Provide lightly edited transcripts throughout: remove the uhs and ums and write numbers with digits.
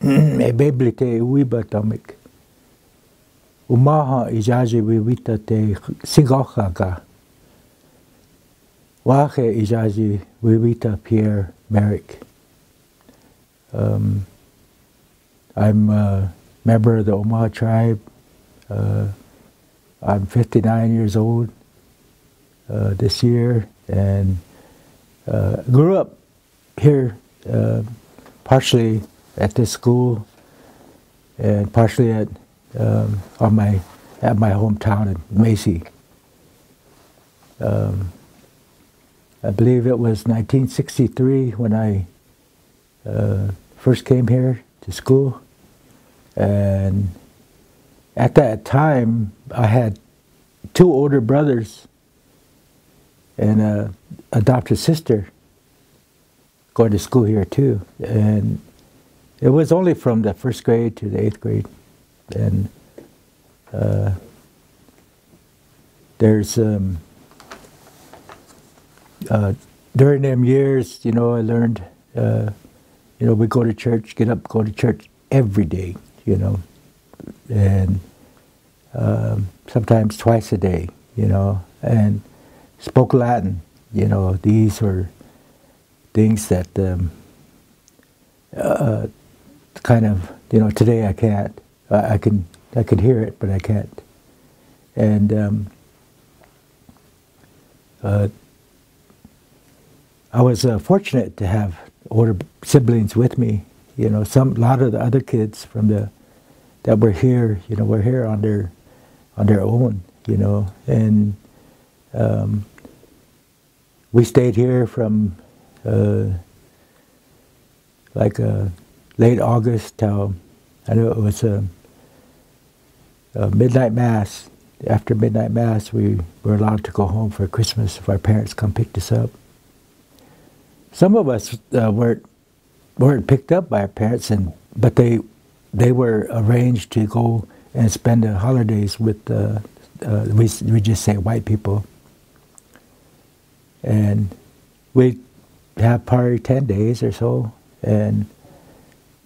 e Bibli te uiba tamik. Umaha ijaji wiwita te singochaka. Wache ijaji wiwita Pierre, Merrick. I'm a member of the Omaha tribe. I'm 59 years old this year, and grew up here partially at this school and partially at my hometown in Macy. I believe it was 1963 when I first came here to school, and at that time I had 2 older brothers and an adopted sister going to school here too, and it was only from the 1st grade to the 8th grade, and there's during them years, I learned, we go to church, get up, go to church every day, and sometimes twice a day, and spoke Latin. These were things that kind of, today I can't. I can hear it, but I can't. And I was fortunate to have older siblings with me. A lot of the other kids that were here, were here on their own. And we stayed here from late August till, I know it was a midnight mass. After midnight mass, we were allowed to go home for Christmas if our parents come pick us up. Some of us weren't picked up by our parents, but they were arranged to go and spend the holidays with we just say white people, and we'd have probably 10 days or so, and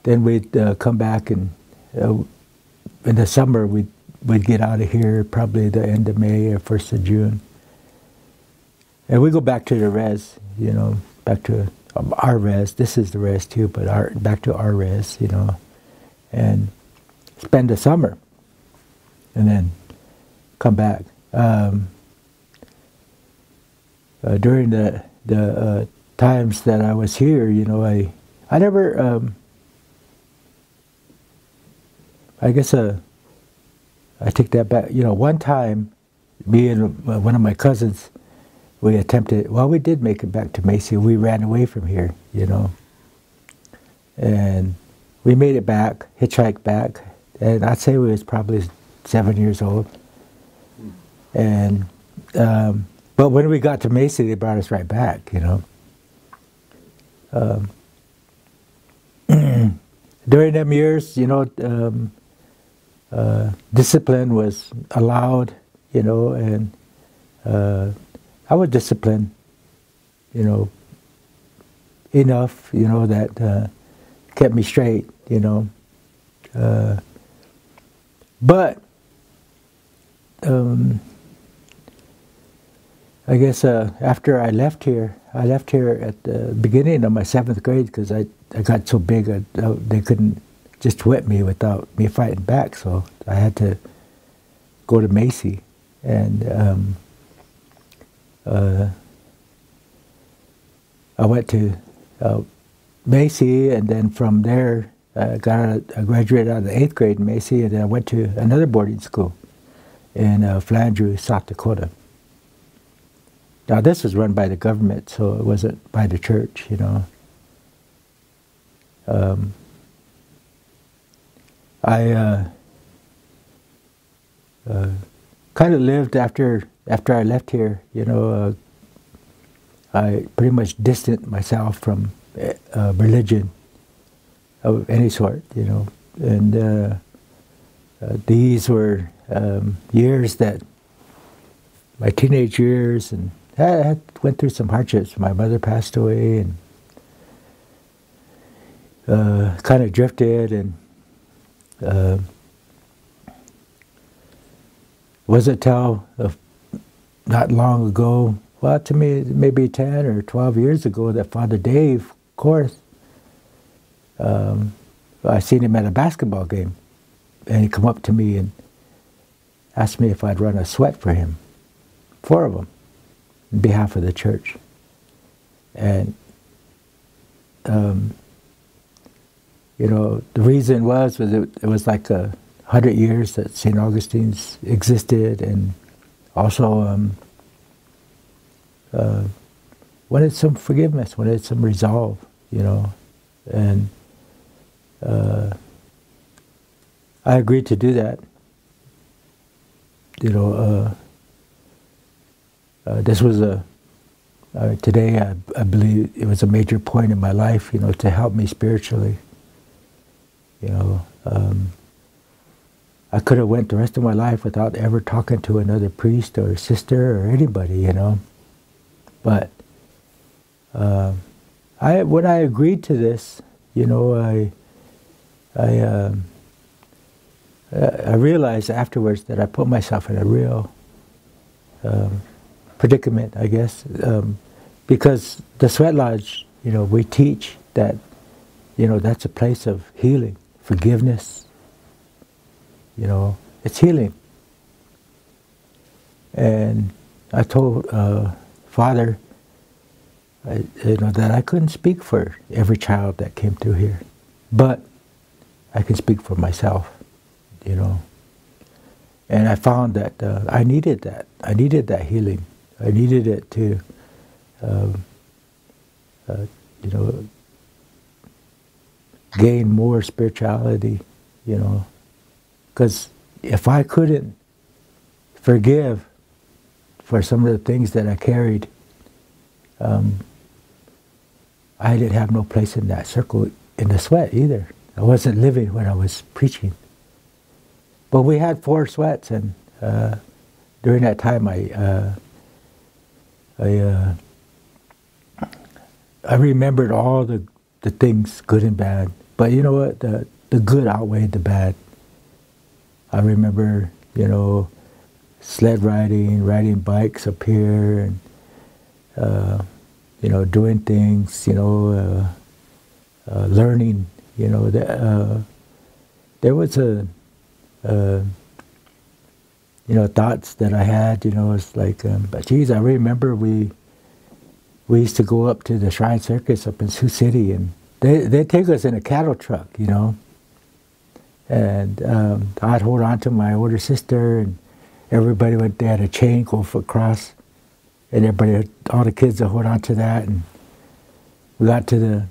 then we'd come back, and in the summer we'd get out of here probably the end of May or 1st of June, and we go back to the res, back to our res. This is the res too, but back to our res, and spend the summer, and then come back. During the times that I was here, I never. I guess I take that back. One time, me and one of my cousins, we attempted. Well, we did make it back to Macy. We ran away from here, and we made it back, hitchhiked back, and I'd say we was probably 7 years old. And but when we got to Macy, they brought us right back, During them years, discipline was allowed, and I was disciplined, enough, that kept me straight, but I guess after I left here at the beginning of my 7th grade because I got so big they couldn't just whip me without me fighting back, so I had to go to Macy, and I went to Macy, and then from there I graduated out of the 8th grade in Macy, and then I went to another boarding school in Flandreau, South Dakota. Now this was run by the government, so it wasn't by the church, I kind of lived after I left here, I pretty much distanced myself from religion of any sort, and these were years that, my teenage years, and I went through some hardships. My mother passed away, and kind of drifted, and wasn't till not long ago, well, to me, maybe 10 or 12 years ago, that Father Dave, of course, I seen him at a basketball game, and he come up to me and asked me if I'd run a sweat for him, 4 of them, on behalf of the church. And, you know, the reason was it was like 100 years that St. Augustine's existed, and also wanted some forgiveness, wanted some resolve, you know. And I agreed to do that. You know, this was today I believe it was a major point in my life, you know, to help me spiritually. You know, I could have went the rest of my life without ever talking to another priest or sister or anybody, you know. But when I agreed to this, you know, I realized afterwards that I put myself in a real predicament, I guess, because the Sweat Lodge, you know, we teach that, you know, that's a place of healing, forgiveness. You know, it's healing. And I told Father, you know, that I couldn't speak for every child that came through here, but I can speak for myself, you know. And I found that I needed that. I needed that healing. I needed it to, you know, gain more spirituality, you know. Because if I couldn't forgive for some of the things that I carried, I didn't have no place in that circle in the sweat either. I wasn't living when I was preaching. But we had 4 sweats, and during that time I remembered all the things, good and bad. But you know what? The good outweighed the bad. I remember, you know, sled riding, riding bikes up here, and you know, doing things, you know, learning, you know. There was you know, thoughts that I had, you know, it's like, but geez, I remember we used to go up to the Shrine Circus up in Sioux City, and they'd take us in a cattle truck, you know. And I'd hold on to my older sister, and everybody they had a chain go across, and everybody, all the kids would hold on to that, and we got to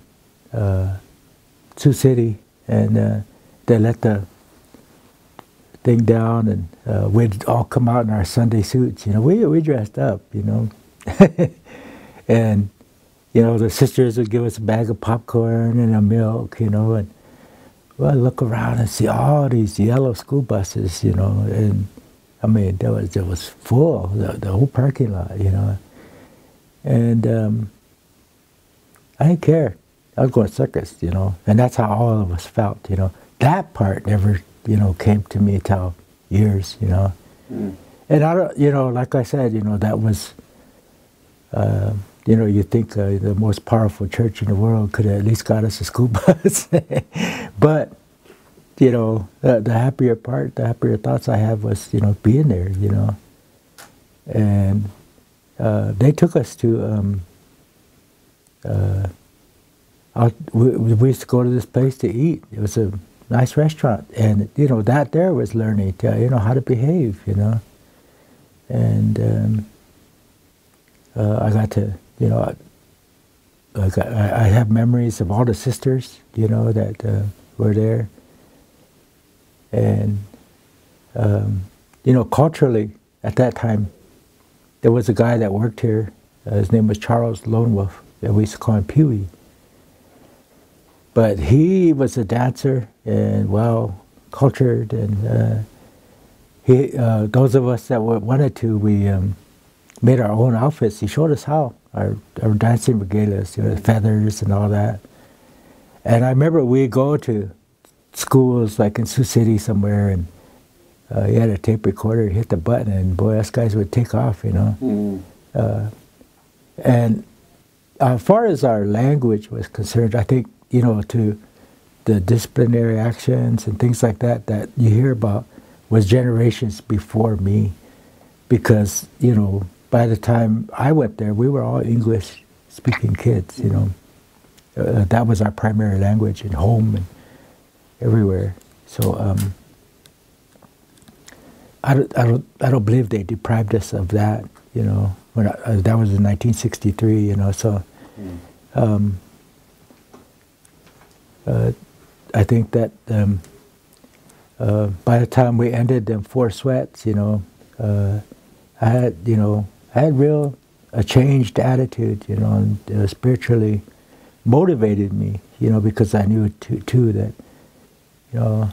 the Sioux City, and they let the thing down, and we'd all come out in our Sunday suits, you know. We dressed up, you know. And, you know, the sisters would give us a bag of popcorn and a milk, you know, and well, I look around and see all these yellow school buses, you know, and I mean, it was full, the whole parking lot, you know. And I didn't care. I was going to circus, you know, and that's how all of us felt, you know. That part never, you know, came to me till years, you know. Mm. And I don't, you know, like I said, you know, that was, you know, you think the most powerful church in the world could have at least got us a school bus. But, you know, the happier part, the happier thoughts I had was, you know, being there, you know. And they took us to, we used to go to this place to eat. It was a nice restaurant. And, you know, that there was learning, you know, how to behave, you know. And I got to, you know, I have memories of all the sisters, you know, that were there. And, you know, culturally, at that time, there was a guy that worked here. His name was Charles Lone Wolf, and we used to call him Pee-wee. But he was a dancer and well-cultured, and those of us that wanted to, we made our own outfits. He showed us how, our dancing regalias, you know, the feathers and all that. And I remember we'd go to schools like in Sioux City somewhere, and he had a tape recorder, hit the button, and boy, us guys would take off, you know. And as far as our language was concerned, I think, you know, to the disciplinary actions and things like that that you hear about was generations before me, because, you know, by the time I went there, we were all English-speaking kids, you know. That was our primary language at home and everywhere. So I don't believe they deprived us of that, you know. When that was in 1963, you know. So I think that by the time we ended them 4 sweats, you know, I had real a changed attitude, you know, and spiritually motivated me, you know, because I knew too that, you know,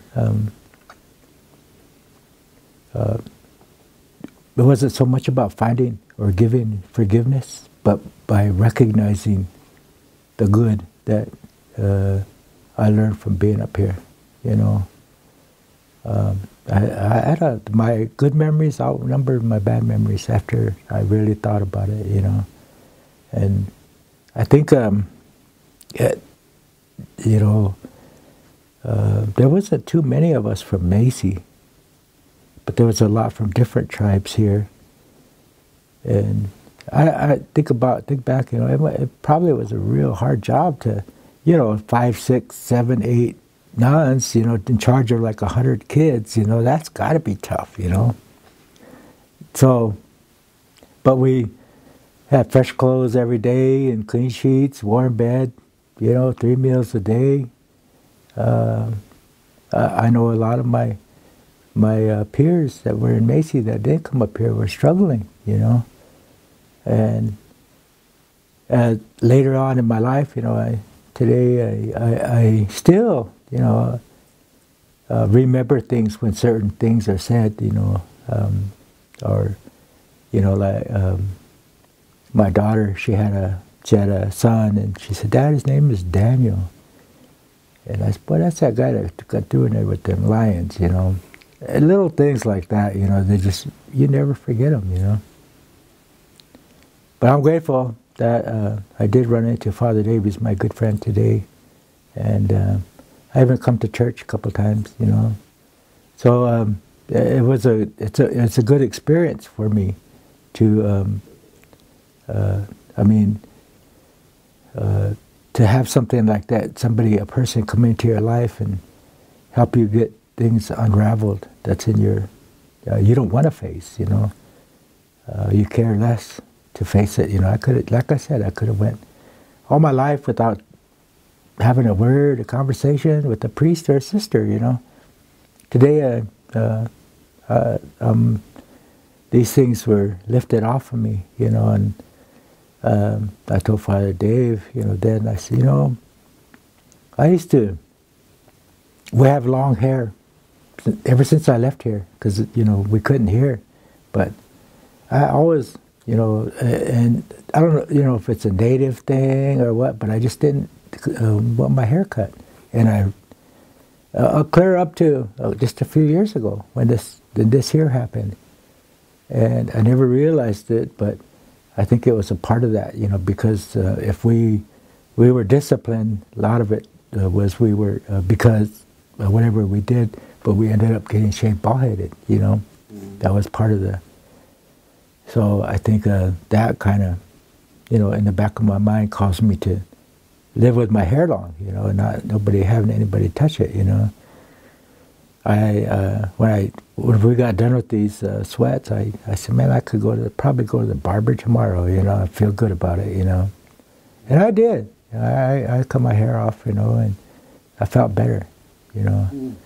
it wasn't so much about finding or giving forgiveness, but by recognizing the good that I learned from being up here, you know. I had my good memories outnumbered my bad memories after I really thought about it, you know. And I think, you know, there wasn't too many of us from Macy, but there was a lot from different tribes here. And I think back, you know, it probably was a real hard job to, you know, 5, 6, 7, 8 nuns, you know, in charge of like 100 kids, you know, that's got to be tough, you know. So, but we had fresh clothes every day and clean sheets, warm bed, you know, 3 meals a day. I know a lot of my peers that were in Macy that didn't come up here were struggling, you know. And later on in my life, you know, today I still, you know, remember things when certain things are said, you know, or, you know, like my daughter, she had a son, and she said, "Dad, his name is Daniel." And I said, "Boy, that's that guy that got doing there with them lions," you know. And little things like that, you know, you never forget them, you know. But I'm grateful that I did run into Father Dave. He's my good friend today. And I even come to church a couple times, you know. So it's a good experience for me to, to have something like that, a person come into your life and help you get things unraveled that's in your, you don't want to face, you know. You care less to face it, you know. Like I said, I could have went all my life without having a word, a conversation with a priest or a sister, you know. Today, these things were lifted off of me, you know, and I told Father Dave, you know, then I said, you know, we have long hair ever since I left here, because, you know, we couldn't hear, but I always, you know, and I don't know, you know, if it's a native thing or what, but I just didn't want my hair cut. And I'll clear up to just a few years ago when this here happened. And I never realized it, but I think it was a part of that, you know, because if we were disciplined, a lot of it was we were, because whatever we did, but we ended up getting shaved bald-headed, you know. That was part of the, so I think that kind of, you know, in the back of my mind caused me to live with my hair long, you know, and not having anybody touch it, you know. When we got done with these sweats, I said, man, I could probably go to the barber tomorrow, you know, I feel good about it, you know. And I did. I cut my hair off, you know, and I felt better, you know.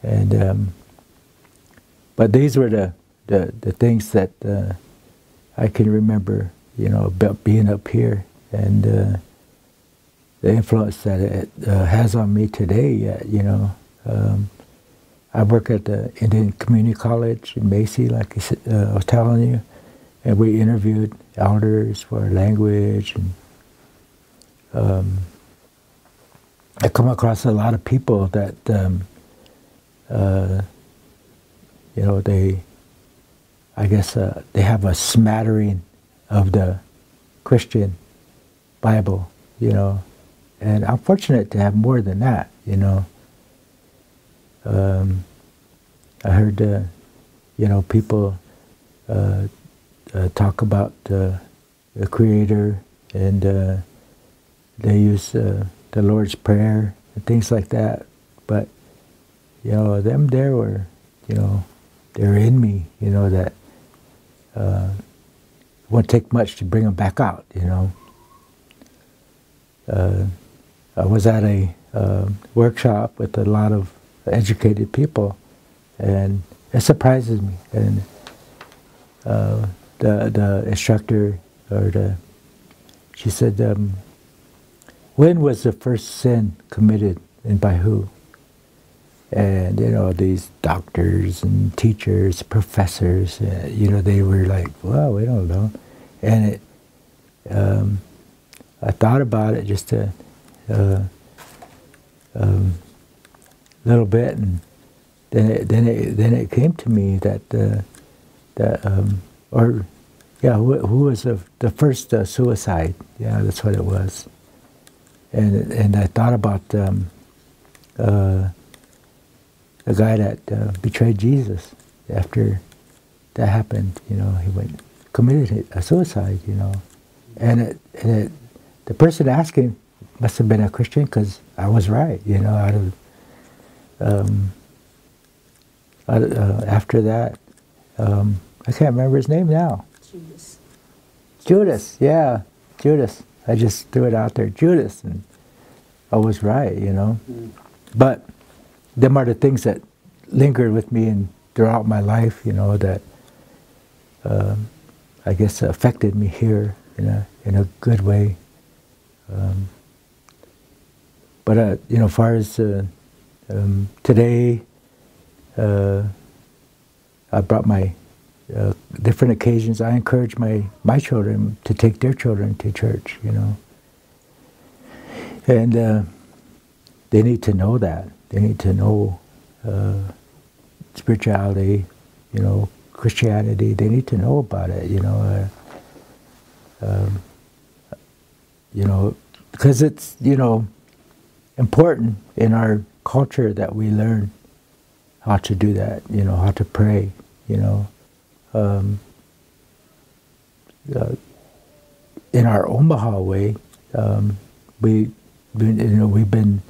And but these were the things that I can remember, you know, about being up here, and the influence that it has on me today, you know. I work at the Indian Community College in Macy, like I was telling you, and we interviewed elders for language, and I come across a lot of people that, I guess they have a smattering of the Christian Bible, and I'm fortunate to have more than that, I heard, people talk about the Creator, and they use the Lord's Prayer and things like that. But them there were, they're in me. That it won't take much to bring them back out. I was at a workshop with a lot of educated people, and it surprises me. And the instructor, she said, when was the first sin committed and by who? And these doctors and teachers, professors, they were like, well, we don't know. And I thought about it just a little bit, and then it came to me that who was the first suicide? Yeah, that's what it was. And I thought about the guy that betrayed Jesus after that happened. He committed a suicide. And the person asking must have been a Christian, because I was right. After that, I can't remember his name now. Judas, yeah, Judas. I just threw it out there, Judas, and I was right, But them are the things that lingered with me and throughout my life, that I guess affected me here in a good way. But as far as today, I brought my different occasions. I encourage my children to take their children to church, and they need to know that. They need to know spirituality, Christianity. They need to know about it, because it's important in our culture that we learn how to do that, how to pray, in our Omaha way, we've been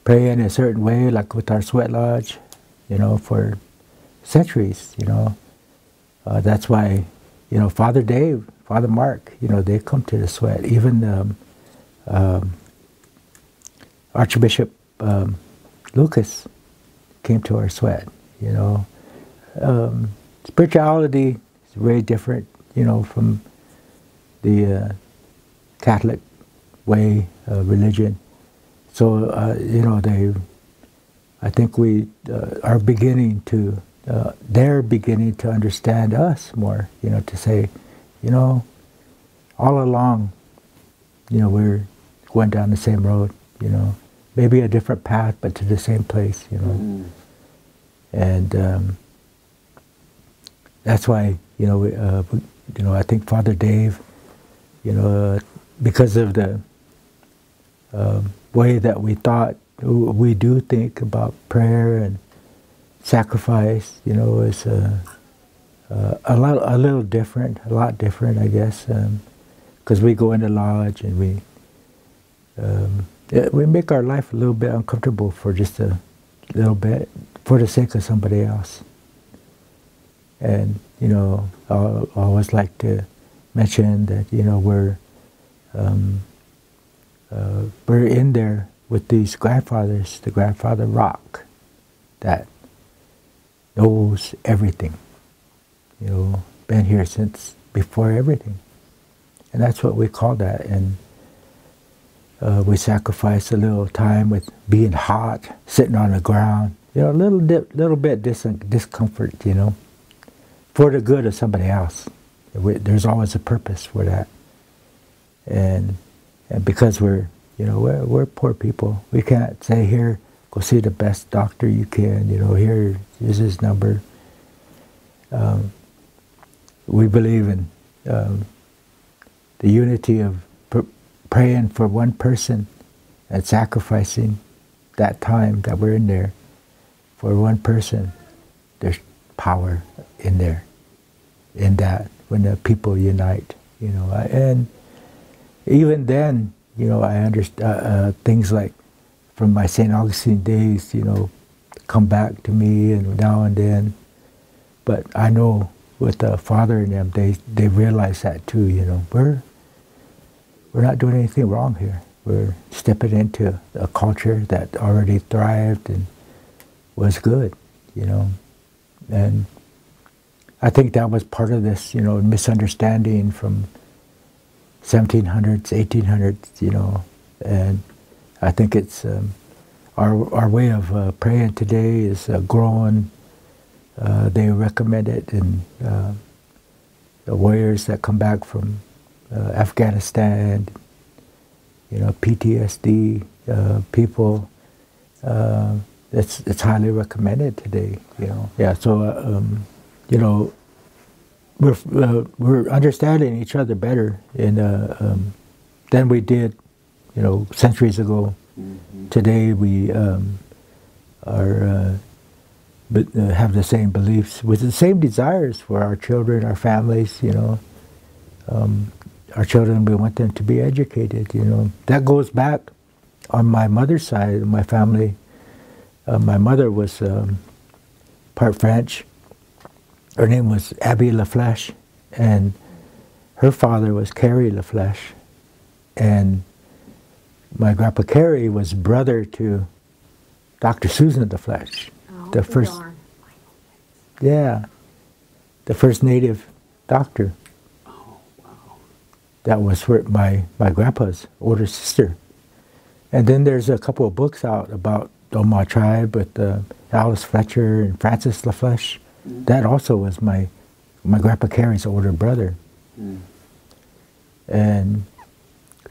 praying a certain way, like with our sweat lodge, for centuries. That's why, Father Dave, Father Mark, they come to the sweat. Even Archbishop Lucas came to our sweat. Spirituality is very different, from the Catholic way of religion. So, I think we are beginning to, they're beginning to understand us more, to say, all along, we're going down the same road, maybe a different path, but to the same place, And that's why, I think Father Dave, because of the way that we do think about prayer and sacrifice, is a lot different, I guess, because we go into lodge and we make our life a little bit uncomfortable for just a little bit, for the sake of somebody else. And I always like to mention that we're in there with these grandfathers, the grandfather rock, that knows everything. Been here since before everything, and that's what we call that. And we sacrifice a little time with being hot, sitting on the ground. A little bit discomfort. For the good of somebody else. There's always a purpose for that. And because we're You know, we're poor people. We can't say, here, go see the best doctor you can. You know, here is his number. We believe in the unity of praying for one person and sacrificing that time that we're in there for one person. There's power in there, in that, when the people unite, you know. And even then, you know, I understand things like from my St. Augustine days, you know, come back to me and now and then. But I know with the Father and them, they realize that too, you know. We're not doing anything wrong here. We're stepping into a culture that already thrived and was good, you know. And I think that was part of this, you know, misunderstanding from 1700s, 1800s, you know. And I think it's our way of praying today is growing. They recommend it, and the warriors that come back from Afghanistan, you know, PTSD people, it's highly recommended today, you know. Yeah, so you know, we're understanding each other better than we did, you know, centuries ago. Mm-hmm. Today we have the same beliefs with the same desires for our children, our families, you know. Our children, we want them to be educated, you know. That goes back on my mother's side of my family. My mother was part French. Her name was Abby Laflèche, and her father was Carrie Laflèche. And my grandpa Carrie was brother to Dr. Susan Laflèche. Oh, the first, darn. yeah, the first native doctor. Oh, wow. That was my grandpa's older sister. And then there's a couple of books out about the Oma tribe with Alice Fletcher and Francis Laflèche. Mm. That also was my grandpa Carrie's older brother. Mm. And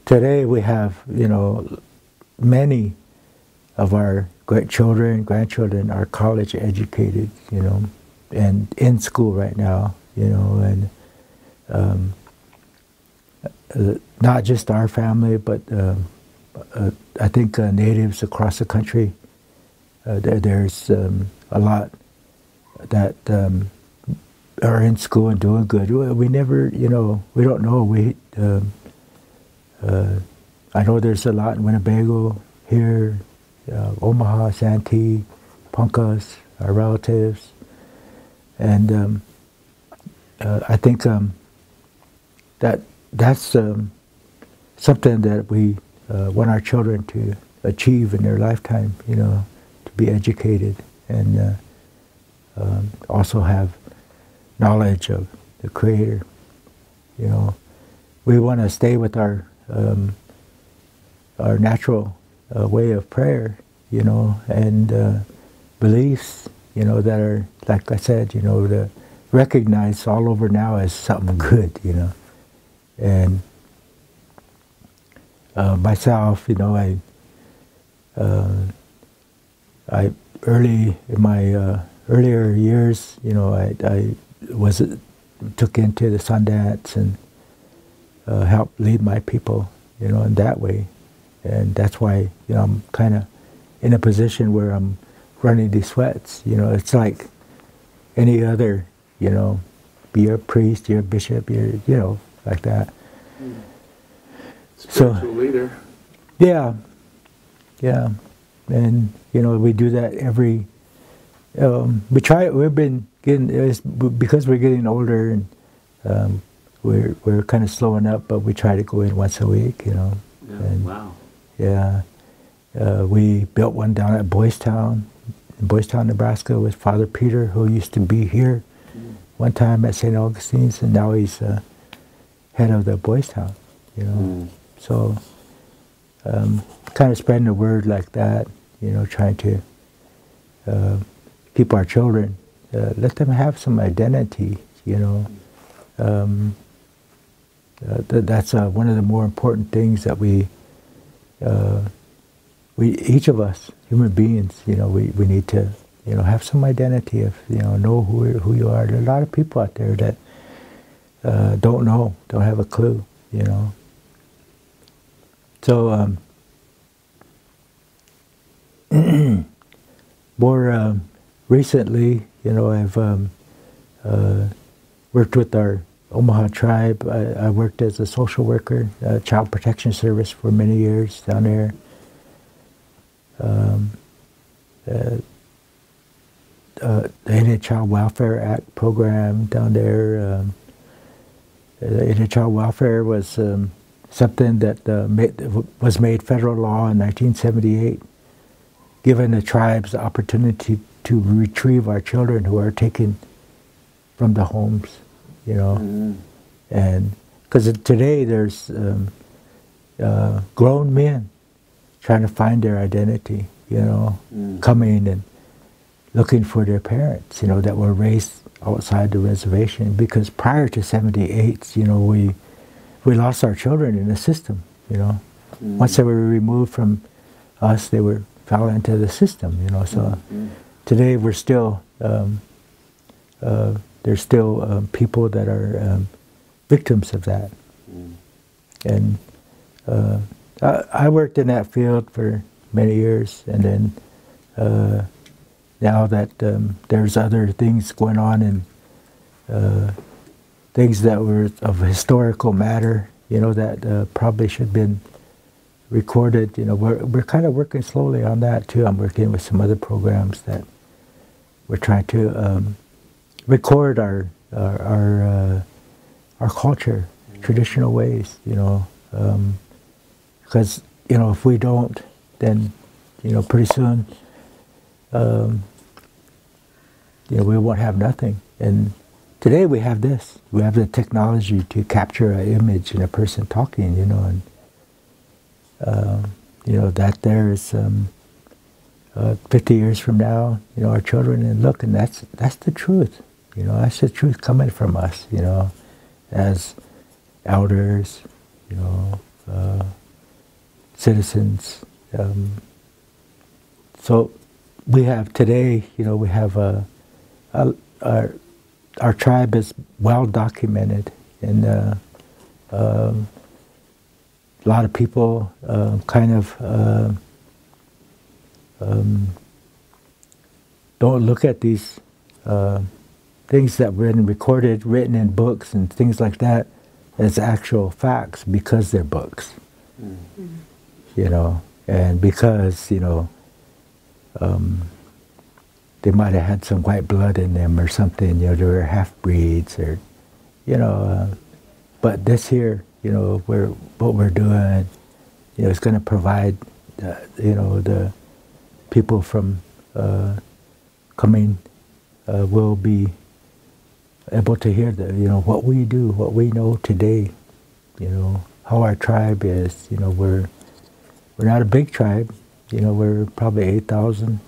today we have, you know, many of our grandchildren are college educated, you know, and in school right now, you know, and not just our family, but I think natives across the country, there's a lot that are in school and doing good. We never, you know, we don't know. I know there's a lot in Winnebago, here, Omaha, Santee, Punkahs, our relatives. And I think that's something that we want our children to achieve in their lifetime, you know, to be educated and also have knowledge of the Creator. You know, we want to stay with our natural way of prayer, you know, and beliefs, you know, that are, like I said, you know, the recognized all over now as something good, you know. And myself, you know, I early in my earlier years, you know, I took into the Sundance and helped lead my people, you know, in that way. And that's why, you know, I'm kind of in a position where I'm running these sweats. You know, it's like any other, you know, be a priest, you're a bishop, you know, like that. Spiritual leader. Yeah, yeah. And, you know, we do that every, we've been getting, because we're getting older and we're kind of slowing up, but we try to go in once a week, you know. Yeah, and, wow. Yeah. We built one down at Boys Town, in Boys Town, Nebraska, with Father Peter, who used to be here one time at St. Augustine's, and now he's head of the Boys Town, you know. So kind of spreading the word like that, you know, trying to keep our children, let them have some identity, you know. That's one of the more important things that we each of us, human beings, we need to, have some identity of, know who you are. There are a lot of people out there that don't have a clue, So, more recently, I've worked with our Omaha tribe. I worked as a social worker, child protection service for many years down there. The Indian Child Welfare Act program down there. The Indian Child Welfare was something that was made federal law in 1978, giving the tribes the opportunity to retrieve our children who are taken from the homes, and because today there's grown men trying to find their identity, coming and looking for their parents, that were raised outside the reservation. Because prior to 78, we lost our children in the system, Once they were removed from us, they fell into the system, So today we're still, there's still people that are victims of that. And I worked in that field for many years, and then now that there's other things going on, and things that were of historical matter, that probably should have been recorded. We're kind of working slowly on that too. I'm working with some other programs that we're trying to record our culture, traditional ways. Because if we don't, then pretty soon we won't have nothing. And today we have this. We have the technology to capture an image and a person talking. And that there is 50 years from now, our children, and look, and that's the truth. That's the truth coming from us. As elders, citizens. So we have today, we have our tribe is well documented, and a lot of people don't look at these things that have been recorded, written in books and things like that as actual facts, because they're books. And because, they might have had some white blood in them or something, they were half-breeds, or, but this here, what we're doing, is going to provide, the people from coming will be able to hear what we do, what we know today, how our tribe is. We're not a big tribe, we're probably 8,000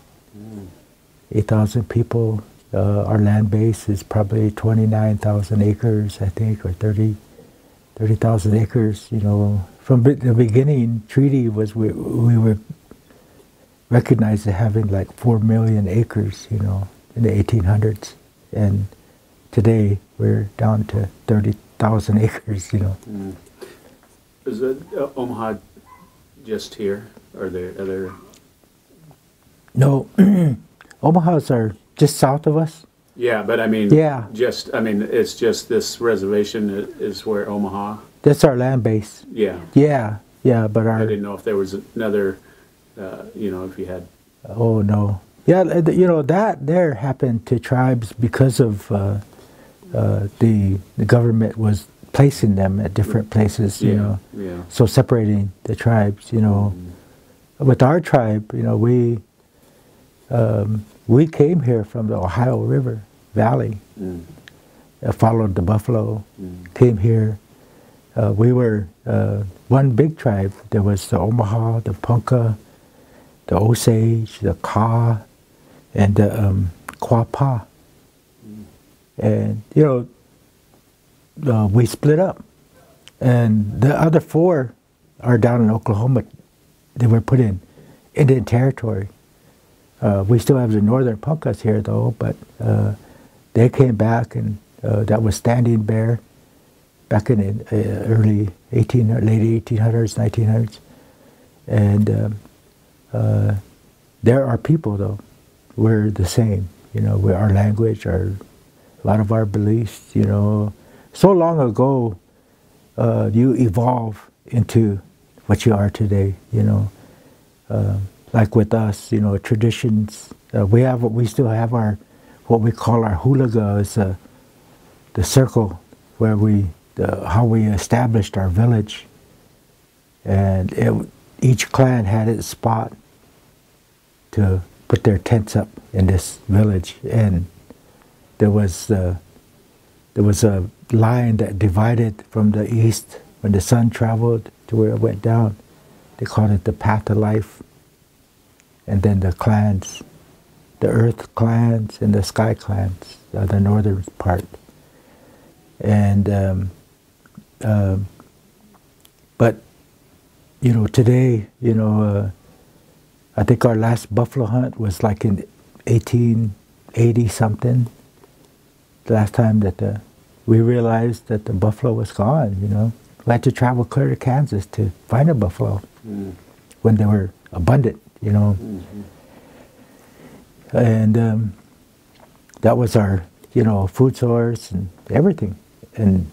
people. Our land base is probably 29,000 acres, I think, or 30,000 acres. From the beginning, treaty was we were recognized as having like 4 million acres, in the 1800s, and today we're down to 30,000 acres. Is it Omaha just here? Are there other? No, Omahas are just south of us. Yeah, but I mean, it's just this reservation is where Omaha. That's our land base. Yeah. Yeah, but I didn't know if there was another, if you had. Oh no. Yeah, that there happened to tribes because of the government was placing them at different places. Yeah. So separating the tribes. With our tribe, we came here from the Ohio River Valley, followed the buffalo, came here. We were one big tribe. There was the Omaha, the Ponca, the Osage, the Ka, and the Quapaw. And, we split up. And the other 4 are down in Oklahoma they were put in Indian territory. We still have the northern Punkas here, though, but they came back, and that was Standing Bear back in early late 1800s, 1900s. And there are people, though. We're the same, you know, our language, a lot of our beliefs, you know. So long ago, you evolve into what you are today, you know. Like with us, you know, traditions. We still have what we call our hulaga, is the circle where how we established our village, and each clan had its spot to put their tents up in this village, and there was a line that divided from the east when the sun traveled to where it went down. They called it the path of life. And then the clans, the earth clans and the sky clans, the northern part. And but you know, today, you know, I think our last buffalo hunt was like in 1880 something. The last time that we realized that the buffalo was gone. You know, we had to travel clear to Kansas to find a buffalo when they were abundant. You know, and that was our, you know, food source and everything. And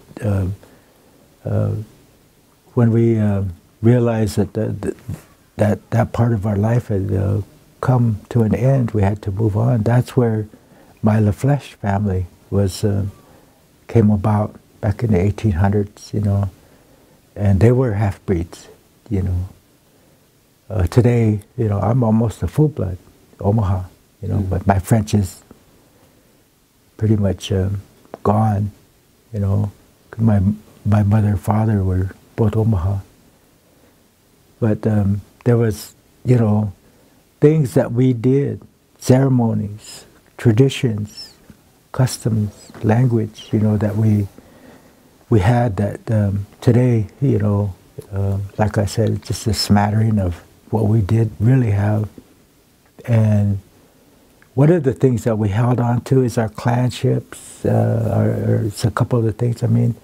when we realized that part of our life had come to an end, we had to move on. That's where my LaFleche family came about back in the 1800s, you know, and they were half-breeds, you know. Today, you know, I'm almost a full-blood Omaha, you know, but my French is pretty much gone, you know. My mother and father were both Omaha. But there was, you know, things that we did, ceremonies, traditions, customs, language, you know, that we had that today, you know, like I said, it's just a smattering of what we did really have. And one of the things that we held on to is our clanships. It's a couple of the things. I mean,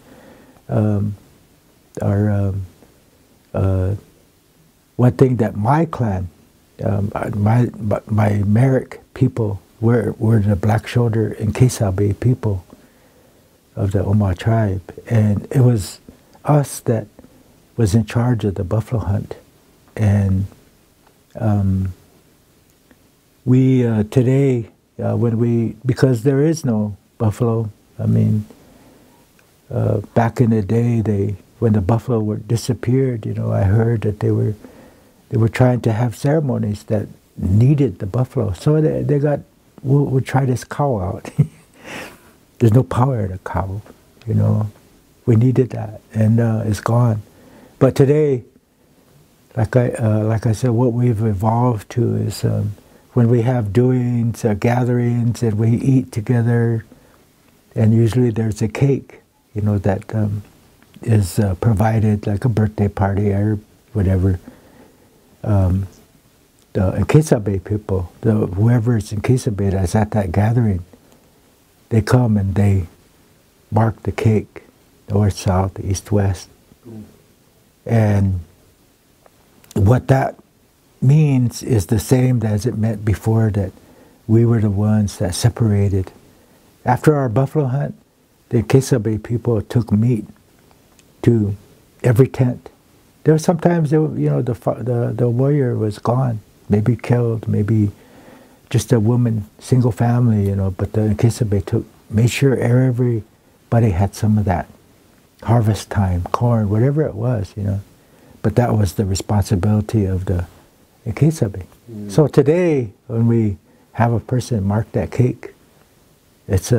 one thing that my clan, my Merrick people, were the Black Shoulder and Kesabe people of the Omaha tribe, and it was us that was in charge of the buffalo hunt. And we today, because there is no buffalo, I mean, back in the day, when the buffalo were disappeared, you know, I heard that they were trying to have ceremonies that needed the buffalo. So they got, we'll try this cow out. There's no power in a cow, you know. We needed that, and it's gone. But today, like I said, what we've evolved to is when we have doings, gatherings, and we eat together, and usually there's a cake, you know, that is provided, like a birthday party or whatever. The Kesabe people, whoever's in Kesabe that's at that gathering, they come and they mark the cake, north, south, east, west. And what that means is the same as it meant before, that we were the ones that separated. After our buffalo hunt, the Kesabe people took meat to every tent. There were sometimes, you know, the warrior was gone, maybe killed, maybe just a woman, single family, you know, but the Kesabe made sure everybody had some of that harvest time, corn, whatever it was, you know. But that was the responsibility of the Kesabe. So today, when we have a person mark that cake, it's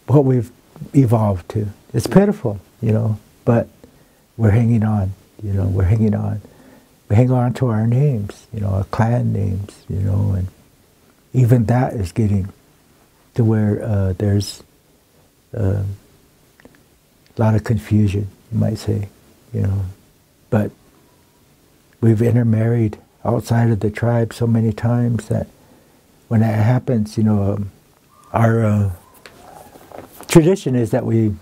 what we've evolved to. It's pitiful, you know, but we're hanging on, you know, we're hanging on. We hang on to our names, you know, our clan names, you know, and even that is getting to where there's a lot of confusion, you might say, you know. But we've intermarried outside of the tribe so many times that when that happens, you know, our tradition is that we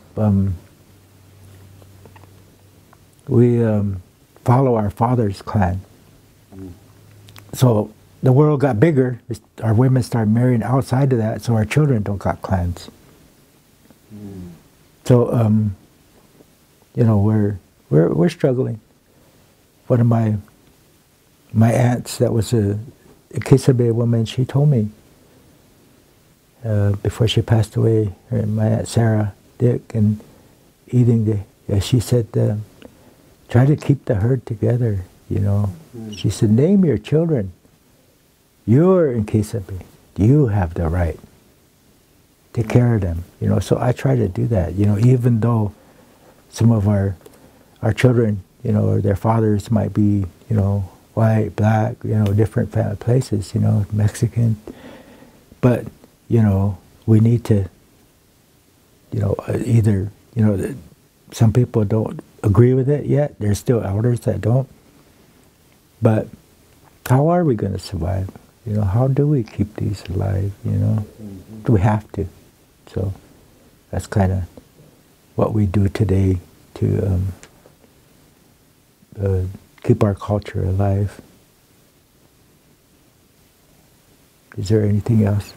follow our father's clan. So the world got bigger. Our women started marrying outside of that, so our children don't got clans. So you know, we're struggling. One of my aunts, that was a Kisabé woman, she told me before she passed away, my Aunt Sarah Dick, and she said, try to keep the herd together, you know. She said, name your children. You're in Kisabé. You have the right. Take care of them, you know. So I try to do that, you know, even though some of our children, you know, or their fathers might be, you know, white, black, you know, different places, you know, Mexican. But, you know, we need to, you know, either, you know, some people don't agree with it yet. There's still elders that don't. But how are we going to survive? You know, how do we keep these alive, you know? We have to. So that's kind of what we do today to keep our culture alive. Is there anything else?